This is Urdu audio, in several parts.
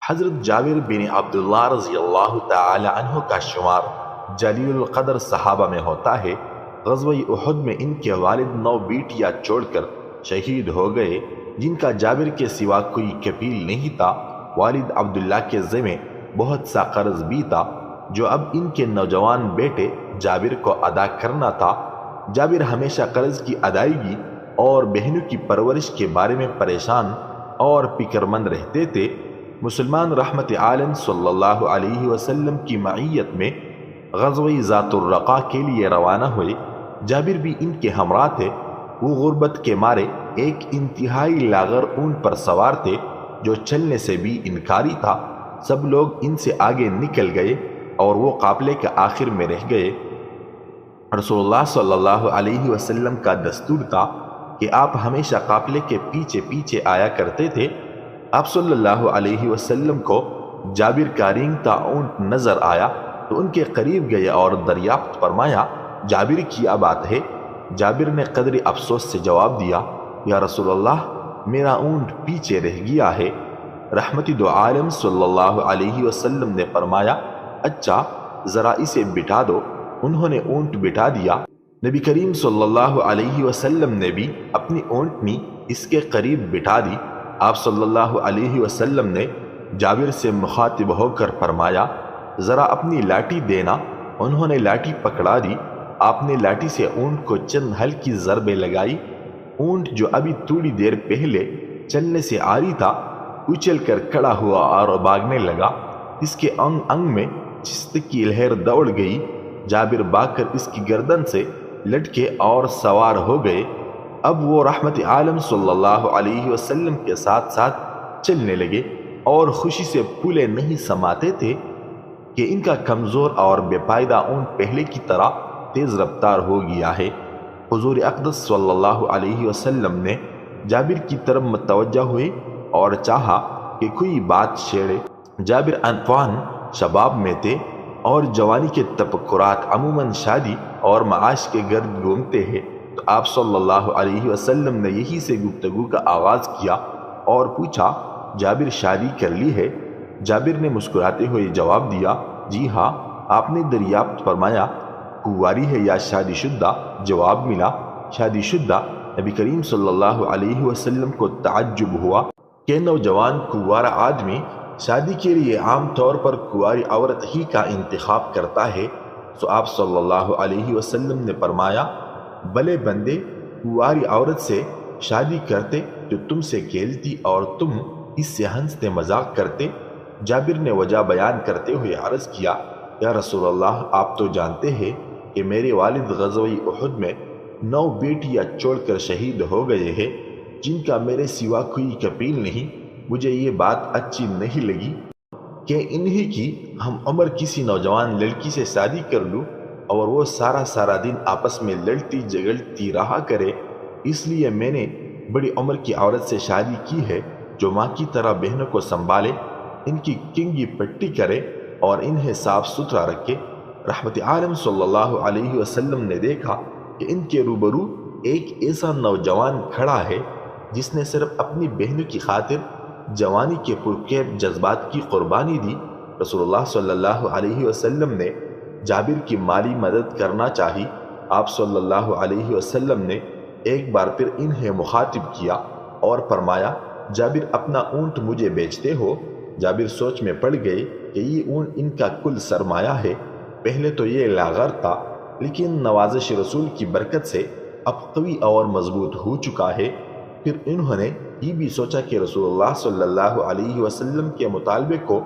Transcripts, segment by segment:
حضرت جابر بن عبداللہ رضی اللہ تعالی عنہ کا شمار جلیل القدر صحابہ میں ہوتا ہے۔ غزوہ احد میں ان کے والد 9 بیٹیاں چھوڑ کر شہید ہو گئے، جن کا جابر کے سوا کوئی کفیل نہیں تھا۔ والد عبداللہ کے ذمہ بہت سا قرض بھی تھا، جو اب ان کے نوجوان بیٹے جابر کو ادا کرنا تھا۔ جابر ہمیشہ قرض کی ادائیگی اور بہنوں کی پرورش کے بارے میں پریشان اور فکر مند رہتے تھے۔ مسلمان رحمت عالم صلی اللہ علیہ وسلم کی معیت میں غزوہ ذات الرقاء کے لیے روانہ ہوئے۔ جابر بھی ان کے ہمراہ تھے۔ وہ غربت کے مارے ایک انتہائی لاغر اونٹ پر سوار تھے، جو چلنے سے بھی انکاری تھا۔ سب لوگ ان سے آگے نکل گئے اور وہ قافلے کے آخر میں رہ گئے۔ رسول اللہ صلی اللہ علیہ وسلم کا دستور تھا کہ آپ ہمیشہ قافلے کے پیچھے پیچھے آیا کرتے تھے۔ آپ صلی اللہ علیہ وسلم کو جابر کا رینگتا اونٹ نظر آیا تو ان کے قریب گئے اور دریافت فرمایا، جابر کیا بات ہے؟ جابر نے قدر افسوس سے جواب دیا، یا رسول اللہ، میرا اونٹ پیچھے رہ گیا ہے۔ رحمت دو عالم صلی اللہ علیہ وسلم نے فرمایا، اچھا ذرا اسے بٹھا دو۔ انہوں نے اونٹ بٹھا دیا۔ نبی کریم صلی اللہ علیہ وسلم نے بھی اپنی اونٹنی اس کے قریب بٹھا دی۔ آپ صلی اللہ علیہ وسلم نے جابر سے مخاطب ہو کر فرمایا، ذرا اپنی لاٹھی دینا۔ انہوں نے لاٹھی پکڑا دی۔ آپ نے لاٹھی سے اونٹ کو چند ہلکی ضربیں لگائی۔ اونٹ جو ابھی تھوڑی دیر پہلے چلنے سے عاری تھا، اچھل کر کھڑا ہوا اور بھاگنے لگا۔ اس کے انگ انگ میں چست کی لہر دوڑ گئی۔ جابر بھاگ کر اس کی گردن سے لٹکے اور سوار ہو گئے۔ اب وہ رحمت عالم صلی اللہ علیہ وسلم کے ساتھ ساتھ چلنے لگے اور خوشی سے پھولے نہیں سماتے تھے کہ ان کا کمزور اور بے فائدہ اونٹ پہلے کی طرح تیز رفتار ہو گیا ہے۔ حضور اقدس صلی اللہ علیہ وسلم نے جابر کی طرف متوجہ ہوئے اور چاہا کہ کوئی بات چھیڑے۔ جابر انفان شباب میں تھے اور جوانی کے تفکرات عموماً شادی اور معاش کے گرد گھومتے ہیں، تو آپ صلی اللہ علیہ وسلم نے یہی سے گفتگو کا آغاز کیا اور پوچھا، جابر شادی کر لی ہے؟ جابر نے مسکراتے ہوئے جواب دیا، جی ہاں۔ آپ نے دریافت فرمایا، کنواری ہے یا شادی شدہ؟ جواب ملا، شادی شدہ۔ نبی کریم صلی اللہ علیہ وسلم کو تعجب ہوا کہ نوجوان کنوارا آدمی شادی کے لیے عام طور پر کنواری عورت ہی کا انتخاب کرتا ہے۔ تو آپ صلی اللہ علیہ وسلم نے فرمایا، بھلے بندے کنواری عورت سے شادی کرتے جو تم سے کھیلتی اور تم اس سے ہنستے مذاق کرتے۔ جابر نے وجہ بیان کرتے ہوئے عرض کیا، یا رسول اللہ، آپ تو جانتے ہیں کہ میرے والد غزوہ احد میں 9 بیٹیاں چھوڑ کر شہید ہو گئے ہیں، جن کا میرے سوا کوئی کفیل نہیں۔ مجھے یہ بات اچھی نہیں لگی کہ انہی کی ہم عمر کسی نوجوان لڑکی سے شادی کر لوں اور وہ سارا دن آپس میں لڑتی جھگڑتی رہا کرے۔ اس لیے میں نے بڑی عمر کی عورت سے شادی کی ہے، جو ماں کی طرح بہنوں کو سنبھالے، ان کی کنگھی پٹی کرے اور انہیں صاف ستھرا رکھے۔ رحمت عالم صلی اللہ علیہ وسلم نے دیکھا کہ ان کے روبرو ایک ایسا نوجوان کھڑا ہے جس نے صرف اپنی بہنوں کی خاطر جوانی کے پرکیف جذبات کی قربانی دی۔ رسول اللہ صلی اللہ علیہ وسلم نے جابر کی مالی مدد کرنا چاہی۔ آپ صلی اللہ علیہ وسلم نے ایک بار پھر انہیں مخاطب کیا اور فرمایا، جابر اپنا اونٹ مجھے بیچتے ہو؟ جابر سوچ میں پڑ گئے کہ یہ اونٹ ان کا کل سرمایہ ہے۔ پہلے تو یہ لاغر تھا، لیکن نوازش رسول کی برکت سے اب قوی اور مضبوط ہو چکا ہے۔ پھر انہوں نے یہ بھی سوچا کہ رسول اللہ صلی اللہ علیہ وسلم کے مطالبے کو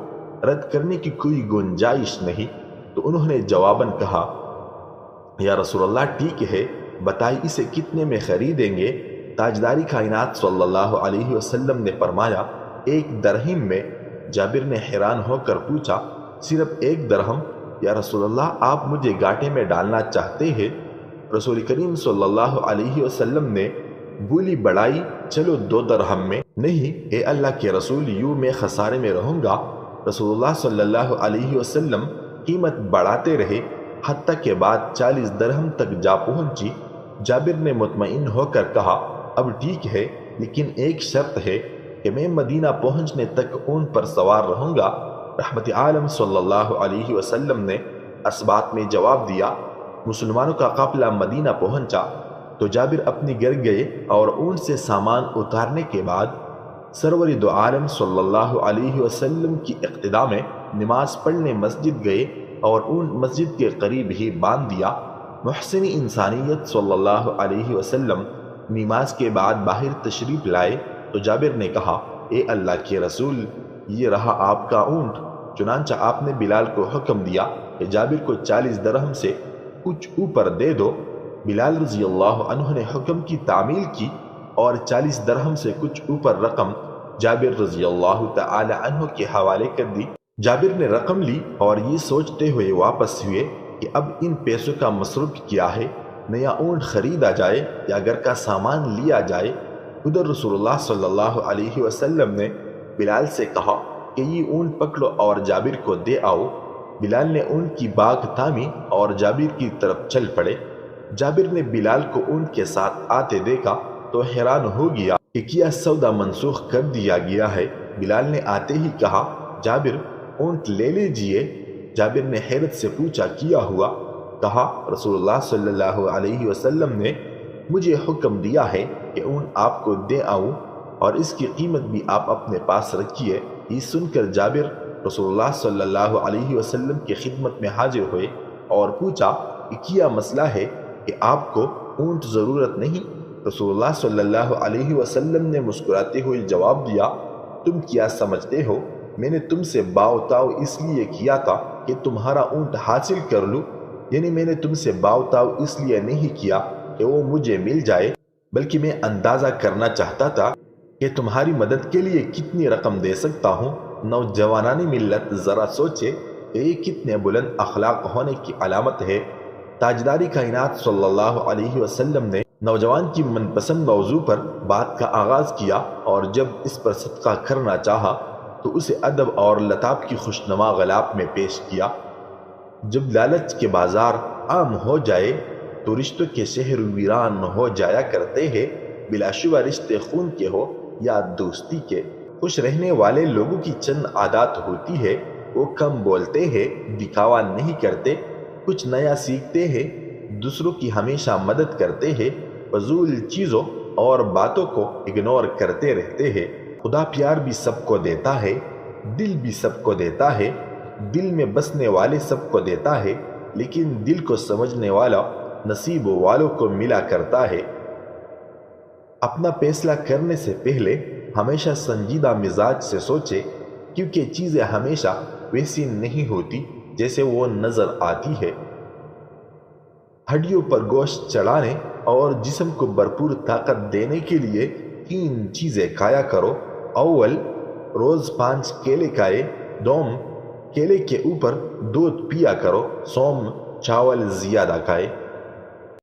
رد کرنے کی کوئی گنجائش نہیں، تو انہوں نے جواباً کہا، یا رسول اللہ، ٹھیک ہے، بتائیں اسے کتنے میں خریدیں گے؟ تاجداری کائنات صلی اللہ علیہ وسلم نے فرمایا، 1 درہم میں۔ جابر نے حیران ہو کر پوچھا، صرف 1 درہم؟ یا رسول اللہ، آپ مجھے گھاٹے میں ڈالنا چاہتے ہیں؟ رسول کریم صلی اللہ علیہ وسلم نے بولی بڑھائی، چلو 2 درہم میں۔ نہیں اے اللہ کے رسول، یوں میں خسارے میں رہوں گا۔ رسول اللہ صلی اللہ علیہ وسلم قیمت بڑھاتے رہے، حتیٰ کہ بعد 40 درہم تک جا پہنچی۔ جابر نے مطمئن ہو کر کہا، اب ٹھیک ہے، لیکن ایک شرط ہے کہ کہ میں مدینہ پہنچنے تک اونٹ پر سوار رہوں گا؟ رحمت عالم صلی اللہ علیہ وسلم نے اس بات میں جواب دیا۔ مسلمانوں کا قافلہ مدینہ پہنچا تو جابر اپنے گھر گئے اور اونٹ سے سامان اتارنے کے بعد سرور دو عالم صلی اللہ علیہ وسلم کی اقتداء میں نماز پڑھنے مسجد گئے اور اونٹ مسجد کے قریب ہی باندھ دیا۔ محسن انسانیت صلی اللہ علیہ وسلم نماز کے بعد باہر تشریف لائے تو جابر نے کہا، اے اللہ کے رسول، یہ رہا آپ کا اونٹ۔ چنانچہ آپ نے بلال کو حکم دیا کہ جابر کو 40 درہم سے کچھ اوپر دے دو۔ بلال رضی اللہ عنہ نے حکم کی تعمیل کی اور 40 درہم سے کچھ اوپر رقم جابر رضی اللہ تعالی عنہ کے حوالے کر دی۔ جابر نے رقم لی اور یہ سوچتے ہوئے واپس ہوئے کہ اب ان پیسوں کا مصروف کیا ہے، نیا اونٹ خریدا جائے یا گھر کا سامان لیا جائے۔ ادھر رسول اللہ صلی اللہ علیہ وسلم نے بلال سے کہا کہ یہ اونٹ پکڑو اور جابر کو دے آؤ۔ بلال نے اونٹ کی باگ تھامی اور جابر کی طرف چل پڑے۔ جابر نے بلال کو اونٹ کے ساتھ آتے دیکھا تو حیران ہو گیا کہ کیا سودا منسوخ کر دیا گیا ہے۔ بلال نے آتے ہی کہا، جابر اونٹ لے لیجئے۔ جابر نے حیرت سے پوچھا، کیا ہوا؟ کہا، رسول اللہ صلی اللہ علیہ وسلم نے مجھے حکم دیا ہے کہ اونٹ آپ کو دے آؤں اور اس کی قیمت بھی آپ اپنے پاس رکھیے۔ یہ سن کر جابر رسول اللہ صلی اللہ علیہ وسلم کی خدمت میں حاضر ہوئے اور پوچھا کہ کیا مسئلہ ہے کہ آپ کو اونٹ ضرورت نہیں؟ رسول اللہ صلی اللہ علیہ وسلم نے مسکراتے ہوئے جواب دیا، تم کیا سمجھتے ہو؟ میں نے تم سے باؤتاؤ اس لیے کیا تھا کہ تمہارا اونٹ حاصل کر لوں، یعنی میں نے تم سے باؤتاؤ اس لیے نہیں کیا کہ وہ مجھے مل جائے، بلکہ میں اندازہ کرنا چاہتا تھا کہ تمہاری مدد کے لیے کتنی رقم دے سکتا ہوں۔ نوجوانان ملت ذرا سوچے کہ یہ کتنے بلند اخلاق ہونے کی علامت ہے۔ تاجدار کائنات صلی اللہ علیہ وسلم نے نوجوان کی من پسند موضوع پر بات کا آغاز کیا اور جب اس پر صدقہ کرنا چاہا تو اسے ادب اور لطاف کی خوشنما غلاف میں پیش کیا۔ جب لالچ کے بازار عام ہو جائے تو رشتوں کے شہر ویران ہو جایا کرتے ہیں۔ بلا شبہ رشتے خون کے ہو یا دوستی کے، خوش رہنے والے لوگوں کی چند عادات ہوتی ہے۔ وہ کم بولتے ہیں، دکھاوا نہیں کرتے، کچھ نیا سیکھتے ہیں، دوسروں کی ہمیشہ مدد کرتے ہیں، فضول چیزوں اور باتوں کو اگنور کرتے رہتے ہیں۔ خدا پیار بھی سب کو دیتا ہے، دل بھی سب کو دیتا ہے، دل میں بسنے والے سب کو دیتا ہے، لیکن دل کو سمجھنے والا نصیب والوں کو ملا کرتا ہے۔ اپنا فیصلہ کرنے سے پہلے ہمیشہ سنجیدہ مزاج سے سوچے، کیونکہ چیزیں ہمیشہ ویسی نہیں ہوتی جیسے وہ نظر آتی ہے۔ ہڈیوں پر گوشت چڑھانے اور جسم کو بھرپور طاقت دینے کے لیے 3 چیزیں کھایا کرو۔ اول، روز 5 کیلے کھائے۔ دوم، کیلے کے اوپر دودھ پیا کرو۔ سوم، چاول زیادہ کھائے۔